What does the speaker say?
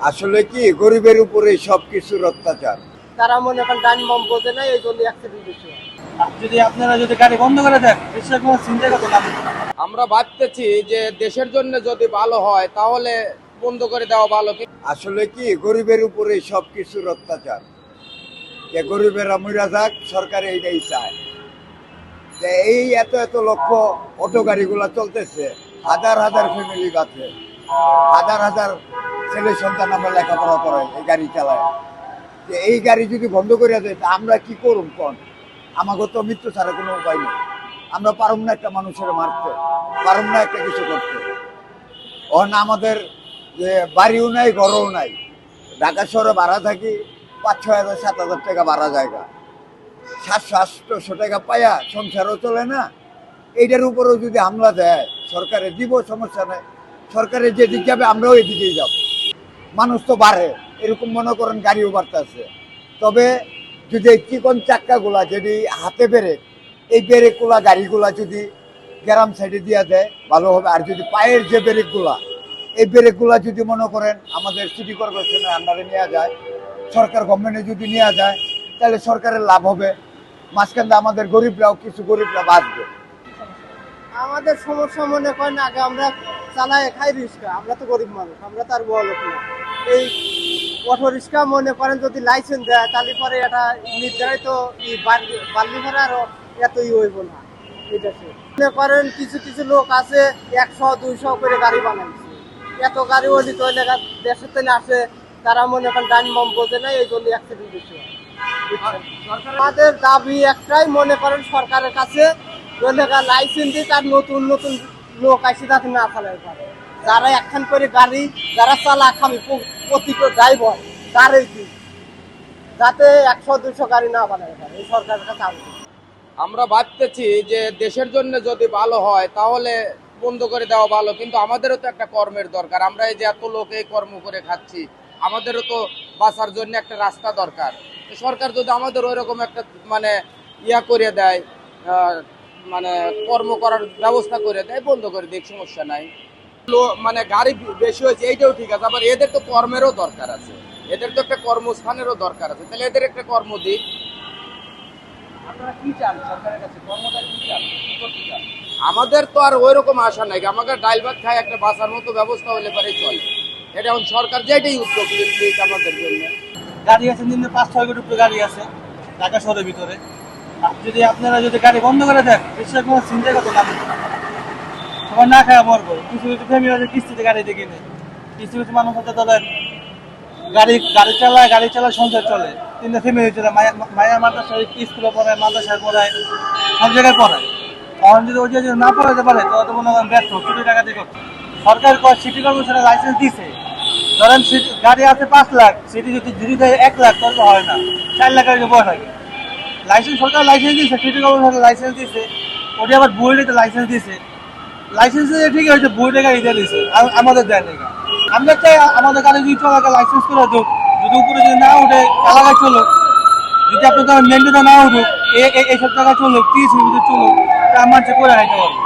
আসলে কি গরিবের উপরে সবকিছুর অত্যাচার। তারা মনে করেন ডাইন বাম বোঝে না, এই জন্য অ্যাক্সিডেন্ট বেশি হয়। যদি আপনারা গাড়ি বন্ধ করে দেন, বিশ্বের কোনো চিন্তা করতে না। আমরা ভাবতেছি যে দেশের জন্য যদি ভালো হয় তাহলে বন্ধ করে দেওয়া ভালো। আসলে কি গরিবের উপরে সবকিছুর অত্যাচার। যে গরিবেরা মইরা যাক, সরকার এইটাই চায়। যে এই এত এত লক্ষ অটো গাড়িগুলা চলতেছে, হাজার হাজার ফ্যামিলি আছে, হাজার হাজার ছেলে সন্তান আমরা লেখাপড়া করে এই গাড়ি চালায়। যে এই গাড়ি যদি বন্ধ করে দেয় তা আমরা কি করুম কোন? আমাকে তো মৃত্যু ছাড়া কোনো উপায় নেই। আমরা পারুম না একটা মানুষের মারতে, পারুম না একটা কিছু করতে। অন আমাদের যে বাড়িও নাই, ঘরও নাই। ঢাকা শহরে ভাড়া থাকি 5-6 হাজার 7 হাজার টাকা ভাড়া জায়গা, 700-800 টাকা পায়া সংসারও চলে না। এইটার উপরেও যদি হামলা দেয় সরকারে, দিব সমস্যা নেই। সরকারের যেদিক যাবে আমরাও এদিকেই যাব। মানুষ তো বাড়ে, এরকম মনে করেন গাড়িও বাড়তেছে। তবে যদি এই চিকন চাক্কাগুলা যদি হাতে ব্রেক, এই ব্রেকগুলা গাড়িগুলা যদি গ্রাম সাইডে দিয়ে দেয় ভালো হবে। আর যদি পায়ের যে ব্রেকগুলা, এই ব্রেকগুলা যদি মনে করেন আমাদের সিটি কর্পোরেশনের আন্ডারে নেওয়া যায়, সরকার গভর্নমেন্টে যদি নেওয়া যায়, তাহলে সরকারের লাভ হবে। মাঝখানে আমাদের গরিবরাও, কিছু গরিবরা বাঁচবে। আমাদের সমস্যা মনে করেন আগে আমরা চালাই খাই রিক্সা, আমরা তো গরিব মানুষ, আমরা তো আর বড় লোক না। এই অটো রিক্সা মনে করেন যদি লাইসেন্স দেয় তাহলে পরে এটা নির্ধারিত বাল্লি ভাড়া আর এতই হইব না। এটা মনে করেন কিছু কিছু লোক আছে 100-200 করে গাড়ি বানাইছে, এত গাড়ি ওই দেশের থেকে আসে, তারা মনে করেন ডাইন বাম বোঝে না, এই জন্য অ্যাক্সিডেন্ট বেশি হয়। আমাদের দাবি একটাই, মনে করেন সরকারের কাছে লাইসেন্স দিয়ে তার নতুন নতুন লোক আসে যাতে না চালাতে পারে। যারা একখান করে গাড়ি যারা চালা খামি প্রতিটা ড্রাইভার তারই যাতে 100-200 গাড়ি না বানাতে পারে, এই সরকারের কাছে আবেদন। আমরা ভাবতেছি যে দেশের জন্য যদি ভালো হয় তাহলে বন্ধ করে দেওয়া ভালো, কিন্তু আমাদেরও তো একটা কর্মের দরকার। আমরা এই যে এত লোক এই কর্ম করে খাচ্ছি, আমাদেরও তো বাঁচার জন্য একটা রাস্তা দরকার। সরকার যদি আমাদের ওইরকম একটা মানে ইয়া করে দেয়, মানে কর্ম করার ব্যবস্থা করে দেয়, বন্ধ করে দেয়, সমস্যা নাই। মানে গাড়ি বেশি হয়েছে এইটাও ঠিক আছে, আবার এদের তো কর্মেরও দরকার আছে, এদের তো একটা কর্মস্থানেরও দরকার আছে। তাহলে এদের একটা কর্ম দিক। আপনারা কি চান সরকারের কাছে? কর্মচারী কি চান, কি করতে চান? আমাদের তো আর ওই রকম আশা নাই, আমাকে ডাইল ভাত খায় একটা বাঁচার মতো ব্যবস্থা হলে পারে চলে। এটা এখন সরকার যেটাই উদ্যোগ নিক আমাদের জন্য। গাড়ি আছে নিম্নে 5-6 কোটি উপরে গাড়ি আছে ঢাকা শহরের ভিতরে। যদি আপনারা গাড়ি বন্ধ করে দেন, বিশ্বের কোনো চিন্তা করতে না। সবাই না খায় মরবো। কিছু কিছু ফ্যামিলি আছে কিস্তিতে গাড়ি দেখে নেই, কিছু কিছু মানুষ হতে ধরেন গাড়ি চালায় সংসার চলে। 3টা ফ্যামিলি চলে, মায়া মাদ্রাসায় স্কুলে পড়ায়, মাদ্রাসায় পড়ায়, সব জায়গায় পড়ায়। তখন যদি ওই যদি না পড়াতে পারে তাহলে তো মনে করেন ব্যর্থ, কোটি টাকা দিয়ে করছে। সরকার সিটি কর্পোরেশনের লাইসেন্স দিছে, ধরেন গাড়ি আছে 5 লাখ, সিটি যদি দেয় 1 লাখ, তাহলে হয় না, 4 লাখ গাড়ি বয় থাকে। লাইসেন্স সরকার লাইসেন্স দিয়েছে, সিটি কর্পোরেশনের লাইসেন্স দিয়েছে, ওটি আবার বইতে লাইসেন্স দিয়েছে। লাইসেন্স ঠিকই হয়েছে, বইটা গাড়ি দিয়ে দিয়েছে, আমাদের দেয় না। আমরা চাই আমাদের গাড়ি যদি চলাকে লাইসেন্স করে দেব, যদি উপরে যদি না উঠে এলাকায় চলো, যদি আপনার মেন রোডে না উঠুক, এইসব জায়গায় চলুক, 30 মিনিটে চলুক, আমার যে করে হাইতে পারবো।